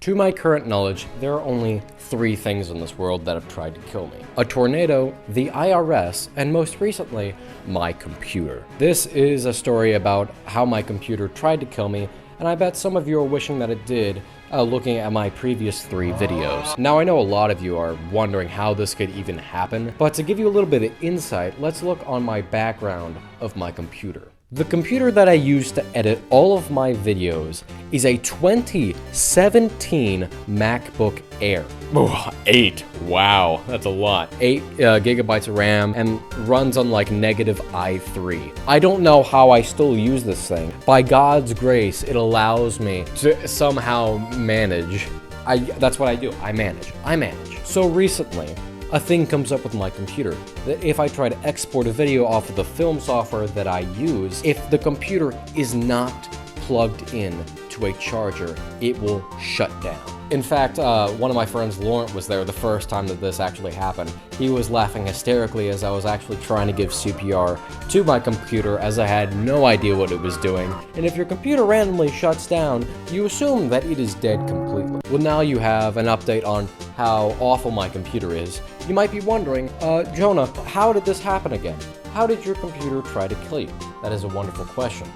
To my current knowledge, there are only 3 things in this world that have tried to kill me. A tornado, the IRS, and most recently, my computer. This is a story about how my computer tried to kill me, and I bet some of you are wishing that it did, looking at my previous 3 videos. Now, I know a lot of you are wondering how this could even happen, but to give you a little bit of insight, let's look on my background of my computer. The computer that I use to edit all of my videos is a 2017 MacBook Air. Oh, 8, wow, that's a lot. 8 gigabytes of RAM and runs on like -i3. I don't know how I still use this thing. By God's grace, it allows me to somehow manage. That's what I do, I manage. So recently, a thing comes up with my computer that if I try to export a video off of the film software that I use, if the computer is not plugged in to a charger, it will shut down. In fact, one of my friends, Laurent, was there the first time that this actually happened. He was laughing hysterically as I was actually trying to give CPR to my computer as I had no idea what it was doing. And if your computer randomly shuts down, you assume that it is dead completely. Well, now you have an update on how awful my computer is. You might be wondering, Jonah, how did this happen again? How did your computer try to kill you? That is a wonderful question.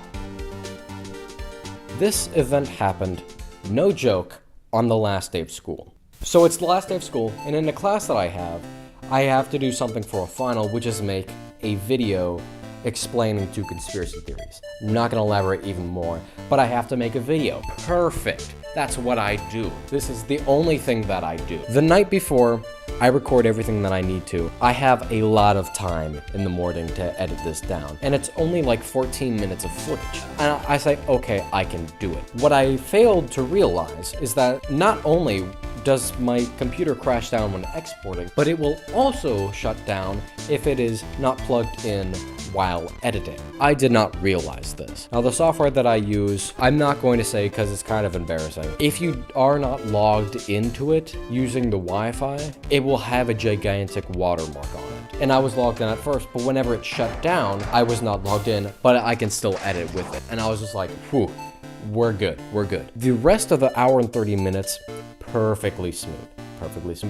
This event happened, no joke, on the last day of school. So it's the last day of school, and in the class that I have to do something for a final, which is make a video explaining 2 conspiracy theories. I'm not gonna elaborate even more, but I have to make a video. Perfect. That's what I do. This is the only thing that I do. The night before, I record everything that I need to. I have a lot of time in the morning to edit this down, and it's only like 14 minutes of footage. And I say, okay, I can do it. What I failed to realize is that not only does my computer crash down when exporting, but it will also shut down if it is not plugged in while editing. I did not realize this. Now, the software that I use, I'm not going to say because it's kind of embarrassing. If you are not logged into it using the Wi-Fi, it will have a gigantic watermark on it. And I was logged in at first, but whenever it shut down, I was not logged in, but I can still edit with it. And I was just like, whew, we're good. The rest of the hour and 30 minutes, perfectly smooth,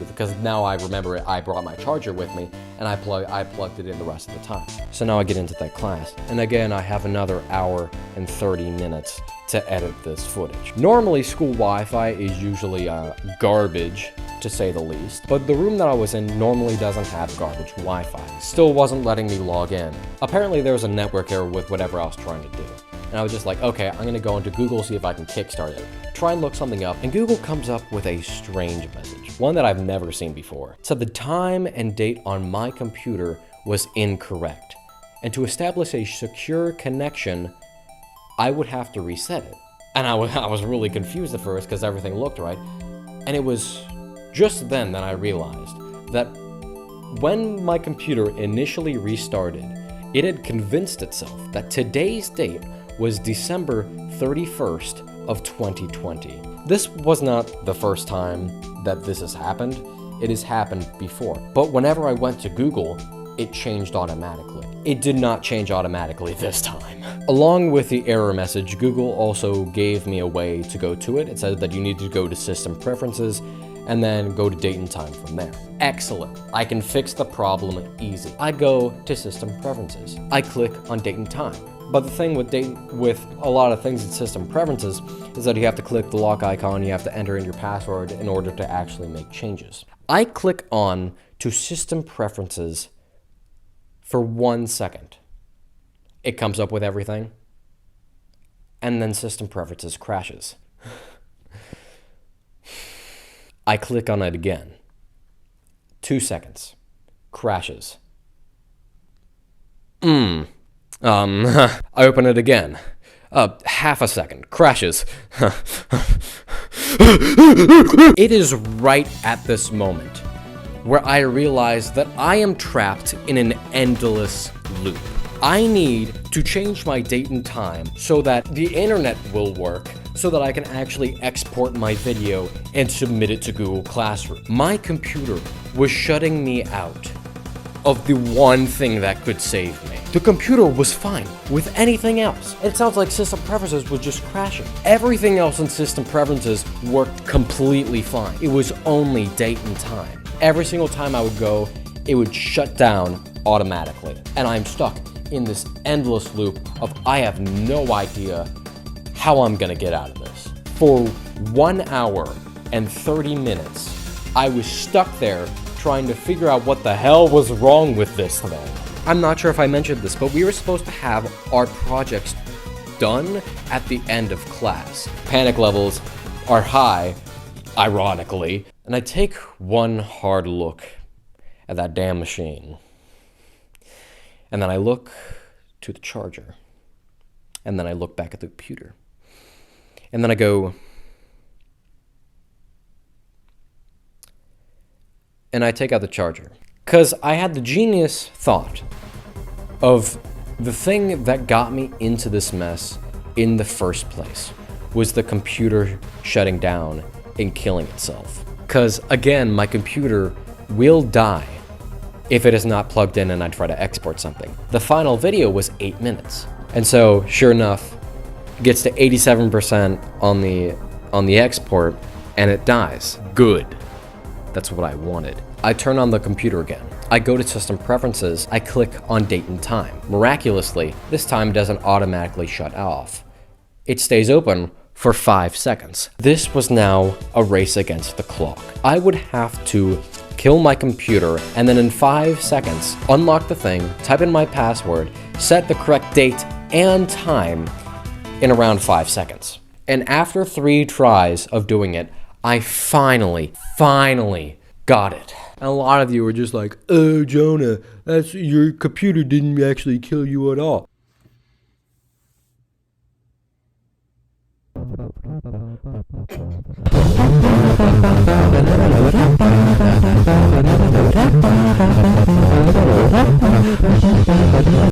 because now I remember it, I brought my charger with me and I plugged it in the rest of the time. So now I get into that class, and again I have another hour and 30 minutes to edit this footage. Normally school Wi-Fi is usually garbage, to say the least, but the room that I was in normally doesn't have garbage Wi-Fi. Still wasn't letting me log in. Apparently there was a network error with whatever I was trying to do. And I was just like, okay, I'm gonna go into Google, see if I can kickstart it. Try and look something up, and Google comes up with a strange message, one that I've never seen before. It said the time and date on my computer was incorrect, and to establish a secure connection, I would have to reset it. And I was really confused at first because everything looked right, and it was just then that I realized that when my computer initially restarted, it had convinced itself that today's date was December 31st of 2020. This was not the first time that this has happened. It has happened before. But whenever I went to Google, it changed automatically. It did not change automatically this time. Along with the error message, Google also gave me a way to go to it. It said that you need to go to System Preferences and then go to Date and Time from there. Excellent. I can fix the problem easy. I go to System Preferences. I click on Date and Time. But the thing with a lot of things in System Preferences is that you have to click the lock icon, you have to enter in your password in order to actually make changes. I click on to System Preferences for 1 second. It comes up with everything, and then System Preferences crashes. I click on it again. 2 seconds. Crashes. I open it again. Half a second. Crashes. It is right at this moment where I realize that I am trapped in an endless loop. I need to change my date and time so that the internet will work, so that I can actually export my video and submit it to Google Classroom. My computer was shutting me out of the one thing that could save me. The computer was fine with anything else. It sounds like system preferences was just crashing. Everything else in system preferences worked completely fine. It was only date and time. Every single time I would go, it would shut down automatically. And I'm stuck in this endless loop of I have no idea how I'm gonna get out of this. For 1 hour and 30 minutes, I was stuck there trying to figure out what the hell was wrong with this thing. I'm not sure if I mentioned this, but we were supposed to have our projects done at the end of class. Panic levels are high, ironically, and I take one hard look at that damn machine. And then I look to the charger. And then I look back at the computer. And then I go, and I take out the charger. Because I had the genius thought of the thing that got me into this mess in the first place was the computer shutting down and killing itself. Because again, my computer will die if it is not plugged in and I try to export something. The final video was 8 minutes. And so, sure enough, it gets to 87% on the export and it dies. Good. That's what I wanted. I turn on the computer again. I go to system preferences, I click on date and time. Miraculously, this time doesn't automatically shut off. It stays open for 5 seconds. This was now a race against the clock. I would have to kill my computer and then in 5 seconds, unlock the thing, type in my password, set the correct date and time in around 5 seconds. And after 3 tries of doing it, I finally got it. And a lot of you were just like, oh, Jonah, your computer didn't actually kill you at all.